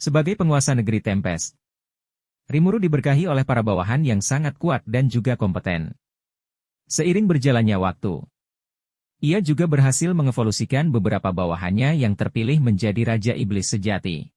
Sebagai penguasa negeri Tempest, Rimuru diberkahi oleh para bawahan yang sangat kuat dan juga kompeten. Seiring berjalannya waktu, ia juga berhasil mengevolusikan beberapa bawahannya yang terpilih menjadi Raja Iblis sejati.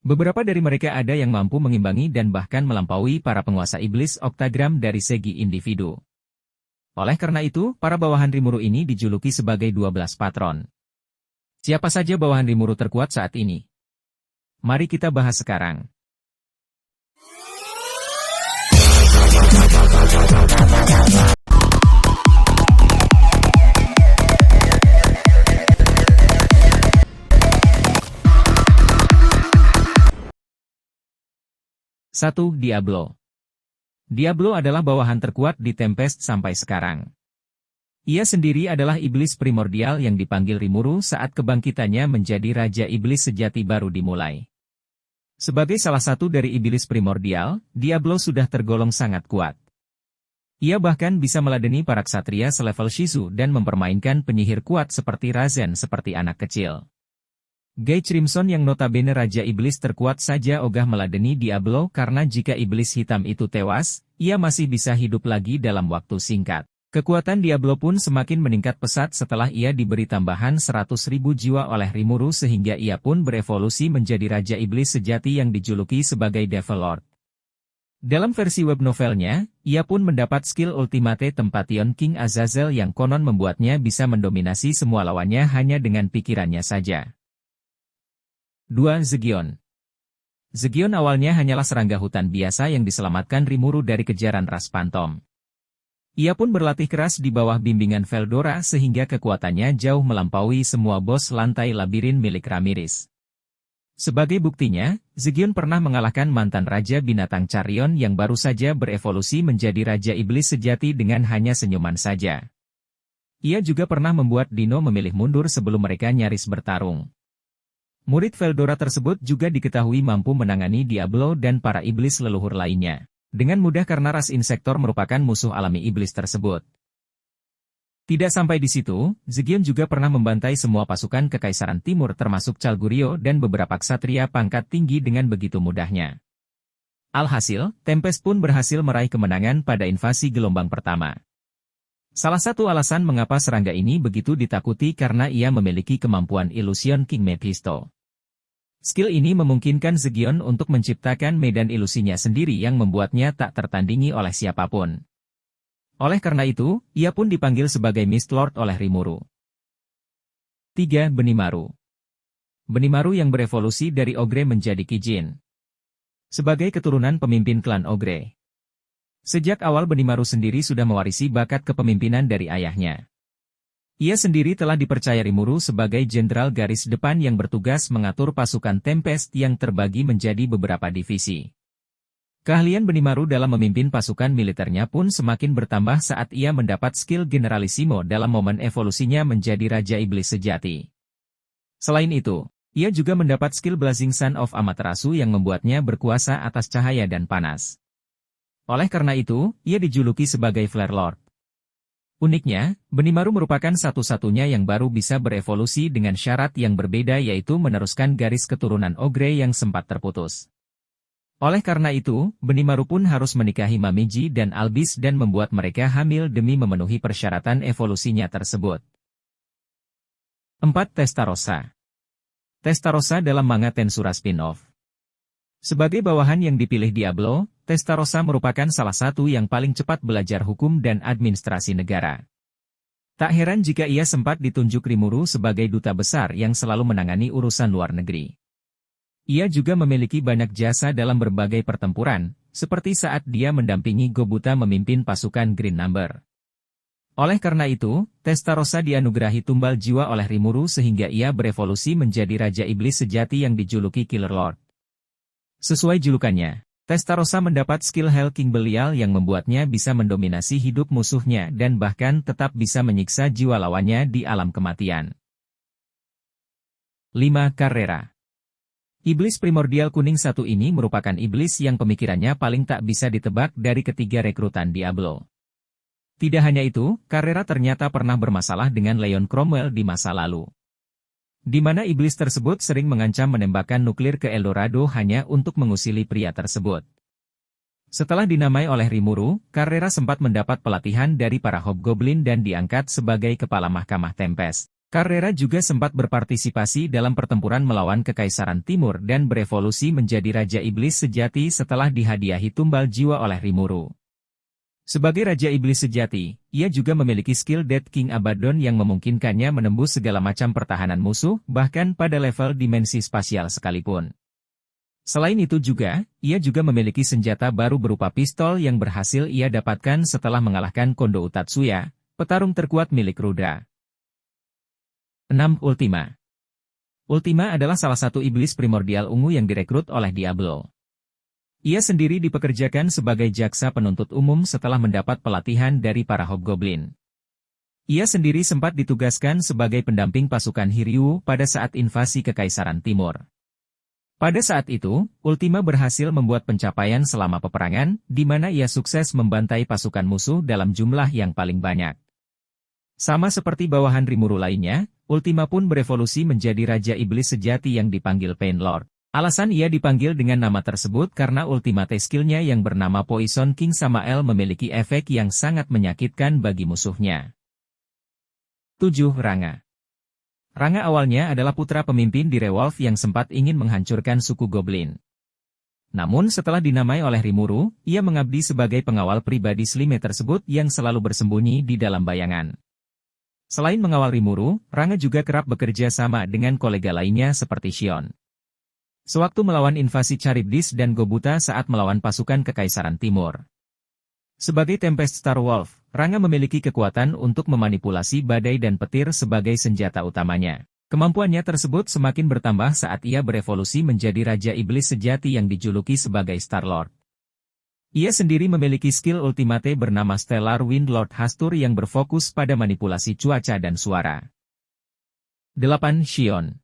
Beberapa dari mereka ada yang mampu mengimbangi dan bahkan melampaui para penguasa iblis oktagram dari segi individu. Oleh karena itu, para bawahan Rimuru ini dijuluki sebagai 12 patron. Siapa saja bawahan Rimuru terkuat saat ini? Mari kita bahas sekarang. Satu, Diablo. Diablo adalah bawahan terkuat di Tempest sampai sekarang. Ia sendiri adalah iblis primordial yang dipanggil Rimuru saat kebangkitannya menjadi Raja Iblis sejati baru dimulai. Sebagai salah satu dari iblis primordial, Diablo sudah tergolong sangat kuat. Ia bahkan bisa meladeni para ksatria selevel Shizu dan mempermainkan penyihir kuat seperti Razen seperti anak kecil. Guy Crimson yang notabene Raja Iblis terkuat saja ogah meladeni Diablo karena jika iblis hitam itu tewas, ia masih bisa hidup lagi dalam waktu singkat. Kekuatan Diablo pun semakin meningkat pesat setelah ia diberi tambahan 100.000 jiwa oleh Rimuru sehingga ia pun berevolusi menjadi Raja Iblis sejati yang dijuluki sebagai Devil Lord. Dalam versi web novelnya, ia pun mendapat skill Ultimate Temptation King Azazel yang konon membuatnya bisa mendominasi semua lawannya hanya dengan pikirannya saja. 2. Zegion. Zegion awalnya hanyalah serangga hutan biasa yang diselamatkan Rimuru dari kejaran ras Phantom. Ia pun berlatih keras di bawah bimbingan Veldora sehingga kekuatannya jauh melampaui semua bos lantai labirin milik Ramirez. Sebagai buktinya, Zegion pernah mengalahkan mantan Raja Binatang Carrion yang baru saja berevolusi menjadi Raja Iblis sejati dengan hanya senyuman saja. Ia juga pernah membuat Dino memilih mundur sebelum mereka nyaris bertarung. Murid Veldora tersebut juga diketahui mampu menangani Diablo dan para iblis leluhur lainnya dengan mudah karena ras insektor merupakan musuh alami iblis tersebut. Tidak sampai di situ, Zegion juga pernah membantai semua pasukan Kekaisaran Timur termasuk Chalgurio dan beberapa ksatria pangkat tinggi dengan begitu mudahnya. Alhasil, Tempest pun berhasil meraih kemenangan pada invasi gelombang pertama. Salah satu alasan mengapa serangga ini begitu ditakuti karena ia memiliki kemampuan Illusion King Mephisto. Skill ini memungkinkan Zegion untuk menciptakan medan ilusinya sendiri yang membuatnya tak tertandingi oleh siapapun. Oleh karena itu, ia pun dipanggil sebagai Mist Lord oleh Rimuru. 3. Benimaru. Benimaru yang berevolusi dari Ogre menjadi Kijin. Sebagai keturunan pemimpin klan Ogre. Sejak awal Benimaru sendiri sudah mewarisi bakat kepemimpinan dari ayahnya. Ia sendiri telah dipercaya Rimuru sebagai jenderal garis depan yang bertugas mengatur pasukan Tempest yang terbagi menjadi beberapa divisi. Keahlian Benimaru dalam memimpin pasukan militernya pun semakin bertambah saat ia mendapat skill Generalissimo dalam momen evolusinya menjadi Raja Iblis sejati. Selain itu, ia juga mendapat skill Blazing Sun of Amaterasu yang membuatnya berkuasa atas cahaya dan panas. Oleh karena itu, ia dijuluki sebagai Flare Lord. Uniknya, Benimaru merupakan satu-satunya yang baru bisa berevolusi dengan syarat yang berbeda yaitu meneruskan garis keturunan Ogre yang sempat terputus. Oleh karena itu, Benimaru pun harus menikahi Mamiji dan Albis dan membuat mereka hamil demi memenuhi persyaratan evolusinya tersebut. 4. Testarossa. Testarossa dalam manga Tensura spin-off. Sebagai bawahan yang dipilih Diablo, Testarossa merupakan salah satu yang paling cepat belajar hukum dan administrasi negara. Tak heran jika ia sempat ditunjuk Rimuru sebagai duta besar yang selalu menangani urusan luar negeri. Ia juga memiliki banyak jasa dalam berbagai pertempuran, seperti saat dia mendampingi Gobuta memimpin pasukan Green Number. Oleh karena itu, Testarossa dianugerahi tumbal jiwa oleh Rimuru sehingga ia berevolusi menjadi Raja Iblis sejati yang dijuluki Killer Lord. Sesuai julukannya, Testarossa mendapat skill Hell King Belial yang membuatnya bisa mendominasi hidup musuhnya dan bahkan tetap bisa menyiksa jiwa lawannya di alam kematian. 5. Carrera. Iblis primordial kuning satu ini merupakan iblis yang pemikirannya paling tak bisa ditebak dari ketiga rekrutan Diablo. Tidak hanya itu, Carrera ternyata pernah bermasalah dengan Leon Cromwell di masa lalu. di mana iblis tersebut sering mengancam menembakkan nuklir ke Eldorado hanya untuk mengusili pria tersebut. Setelah dinamai oleh Rimuru, Carrera sempat mendapat pelatihan dari para Hobgoblin dan diangkat sebagai kepala Mahkamah Tempest. Carrera juga sempat berpartisipasi dalam pertempuran melawan Kekaisaran Timur dan berevolusi menjadi Raja Iblis sejati setelah dihadiahi tumbal jiwa oleh Rimuru. Sebagai Raja Iblis sejati, ia juga memiliki skill Dead King Abaddon yang memungkinkannya menembus segala macam pertahanan musuh, bahkan pada level dimensi spasial sekalipun. Selain itu juga, ia juga memiliki senjata baru berupa pistol yang berhasil ia dapatkan setelah mengalahkan Kondo Utatsuya, petarung terkuat milik Rudra. 6. Ultima. Ultima adalah salah satu iblis primordial ungu yang direkrut oleh Diablo. Ia sendiri dipekerjakan sebagai jaksa penuntut umum setelah mendapat pelatihan dari para Hobgoblin. Ia sendiri sempat ditugaskan sebagai pendamping pasukan Hiryu pada saat invasi Kekaisaran Timur. Pada saat itu, Ultima berhasil membuat pencapaian selama peperangan, di mana ia sukses membantai pasukan musuh dalam jumlah yang paling banyak. Sama seperti bawahan Rimuru lainnya, Ultima pun berevolusi menjadi Raja Iblis sejati yang dipanggil Pain Lord. Alasan ia dipanggil dengan nama tersebut karena ultimate skill-nya yang bernama Poison King Samael memiliki efek yang sangat menyakitkan bagi musuhnya. 7. Ranga. Ranga awalnya adalah putra pemimpin di Rewolf yang sempat ingin menghancurkan suku Goblin. Namun setelah dinamai oleh Rimuru, ia mengabdi sebagai pengawal pribadi Slime tersebut yang selalu bersembunyi di dalam bayangan. Selain mengawal Rimuru, Ranga juga kerap bekerja sama dengan kolega lainnya seperti Shion. Sewaktu melawan invasi Charybdis dan Gobuta saat melawan pasukan Kekaisaran Timur. Sebagai Tempest Star Wolf, Ranga memiliki kekuatan untuk memanipulasi badai dan petir sebagai senjata utamanya. Kemampuannya tersebut semakin bertambah saat ia berevolusi menjadi Raja Iblis sejati yang dijuluki sebagai Star-Lord. Ia sendiri memiliki skill ultimate bernama Stellar Wind Lord Hastur yang berfokus pada manipulasi cuaca dan suara. 8. Shion.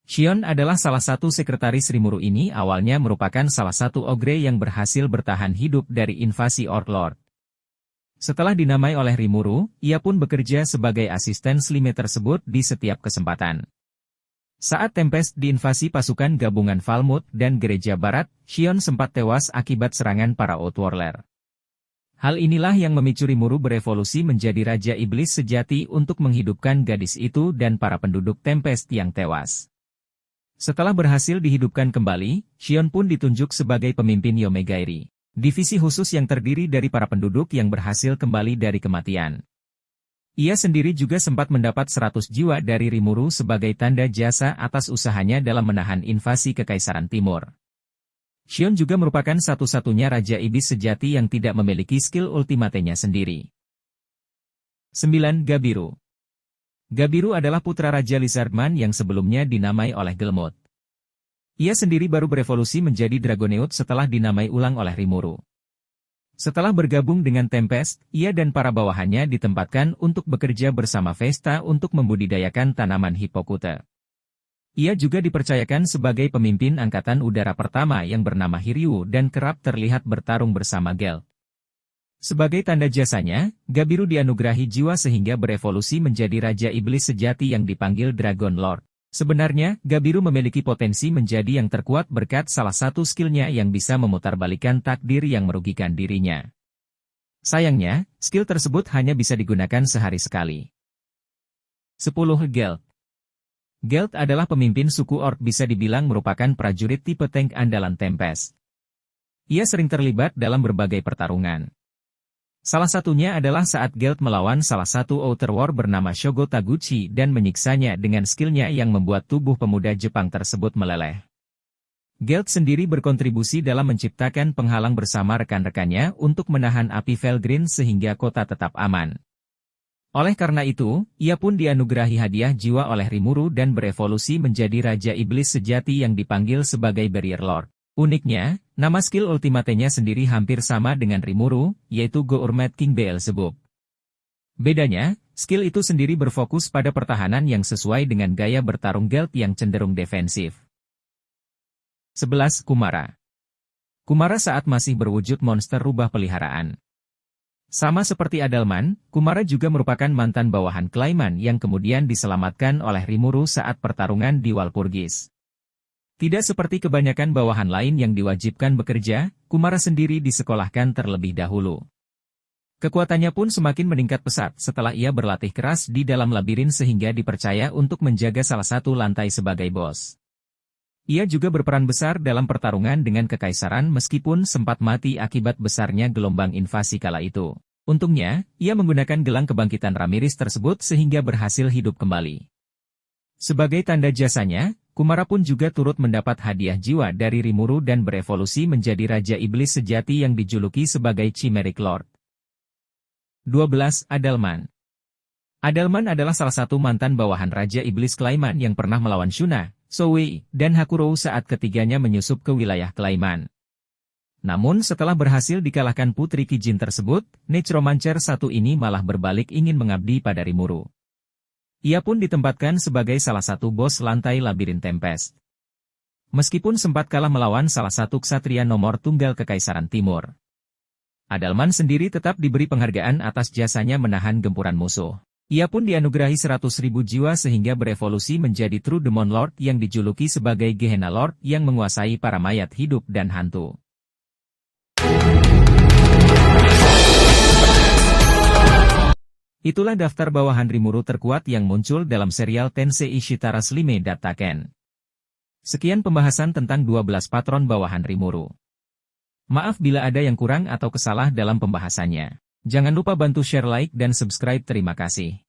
Shion adalah salah satu sekretaris Rimuru ini awalnya merupakan salah satu ogre yang berhasil bertahan hidup dari invasi Orc Lord. Setelah dinamai oleh Rimuru, ia pun bekerja sebagai asisten Slime tersebut di setiap kesempatan. Saat Tempest diinvasi pasukan gabungan Falmouth dan Gereja Barat, Shion sempat tewas akibat serangan para Outworlders. Hal inilah yang memicu Rimuru berevolusi menjadi Raja Iblis sejati untuk menghidupkan gadis itu dan para penduduk Tempest yang tewas. Setelah berhasil dihidupkan kembali, Shion pun ditunjuk sebagai pemimpin Yomegairi, divisi khusus yang terdiri dari para penduduk yang berhasil kembali dari kematian. Ia sendiri juga sempat mendapat 100 jiwa dari Rimuru sebagai tanda jasa atas usahanya dalam menahan invasi Kekaisaran Timur. Shion juga merupakan satu-satunya Raja Iblis sejati yang tidak memiliki skill ultimatenya sendiri. 9. Gabiru. Gabiru adalah putra Raja Lizardman yang sebelumnya dinamai oleh Gelmut. Ia sendiri baru berevolusi menjadi Dragoneut setelah dinamai ulang oleh Rimuru. Setelah bergabung dengan Tempest, ia dan para bawahannya ditempatkan untuk bekerja bersama Vesta untuk membudidayakan tanaman Hippocute. Ia juga dipercayakan sebagai pemimpin Angkatan Udara pertama yang bernama Hiryu dan kerap terlihat bertarung bersama Gelt. Sebagai tanda jasanya, Gabiru dianugerahi jiwa sehingga berevolusi menjadi Raja Iblis sejati yang dipanggil Dragon Lord. Sebenarnya, Gabiru memiliki potensi menjadi yang terkuat berkat salah satu skillnya yang bisa memutarbalikkan takdir yang merugikan dirinya. Sayangnya, skill tersebut hanya bisa digunakan sehari sekali. 10. Gelt. Gelt adalah pemimpin suku Orc bisa dibilang merupakan prajurit tipe tank andalan Tempest. Ia sering terlibat dalam berbagai pertarungan. Salah satunya adalah saat Gelt melawan salah satu Outer War bernama Shogo Taguchi dan menyiksanya dengan skillnya yang membuat tubuh pemuda Jepang tersebut meleleh. Gelt sendiri berkontribusi dalam menciptakan penghalang bersama rekan-rekannya untuk menahan api Felgreen sehingga kota tetap aman. Oleh karena itu, ia pun dianugerahi hadiah jiwa oleh Rimuru dan berevolusi menjadi Raja Iblis sejati yang dipanggil sebagai Barrier Lord. Uniknya, nama skill ultimatenya sendiri hampir sama dengan Rimuru, yaitu Gourmet King Beelzebub. Bedanya, skill itu sendiri berfokus pada pertahanan yang sesuai dengan gaya bertarung Gelt yang cenderung defensif. 11. Kumara. Kumara saat masih berwujud monster rubah peliharaan. Sama seperti Adalman, Kumara juga merupakan mantan bawahan Klaiman yang kemudian diselamatkan oleh Rimuru saat pertarungan di Walpurgis. Tidak seperti kebanyakan bawahan lain yang diwajibkan bekerja, Kumara sendiri disekolahkan terlebih dahulu. Kekuatannya pun semakin meningkat pesat setelah ia berlatih keras di dalam labirin sehingga dipercaya untuk menjaga salah satu lantai sebagai bos. Ia juga berperan besar dalam pertarungan dengan Kekaisaran meskipun sempat mati akibat besarnya gelombang invasi kala itu. Untungnya, ia menggunakan gelang kebangkitan Ramirez tersebut sehingga berhasil hidup kembali. Sebagai tanda jasanya, Kumara pun juga turut mendapat hadiah jiwa dari Rimuru dan berevolusi menjadi Raja Iblis sejati yang dijuluki sebagai Chimeric Lord. 12. Adalman. Adalman adalah salah satu mantan bawahan Raja Iblis Klaiman yang pernah melawan Shuna, Zoe, dan Hakurou saat ketiganya menyusup ke wilayah Klaiman. Namun setelah berhasil dikalahkan Putri Kijin tersebut, Necromancer satu ini malah berbalik ingin mengabdi pada Rimuru. Ia pun ditempatkan sebagai salah satu bos lantai labirin Tempest. Meskipun sempat kalah melawan salah satu ksatria nomor tunggal Kekaisaran Timur, Adalman sendiri tetap diberi penghargaan atas jasanya menahan gempuran musuh. Ia pun dianugerahi 100.000 jiwa sehingga berevolusi menjadi True Demon Lord yang dijuluki sebagai Gehenna Lord yang menguasai para mayat hidup dan hantu. Itulah daftar bawahan Rimuru terkuat yang muncul dalam serial Tensei Shitara Slime Dattaken. Sekian pembahasan tentang 12 patron bawahan Rimuru. Maaf bila ada yang kurang atau kesalah dalam pembahasannya. Jangan lupa bantu share, like, dan subscribe. Terima kasih.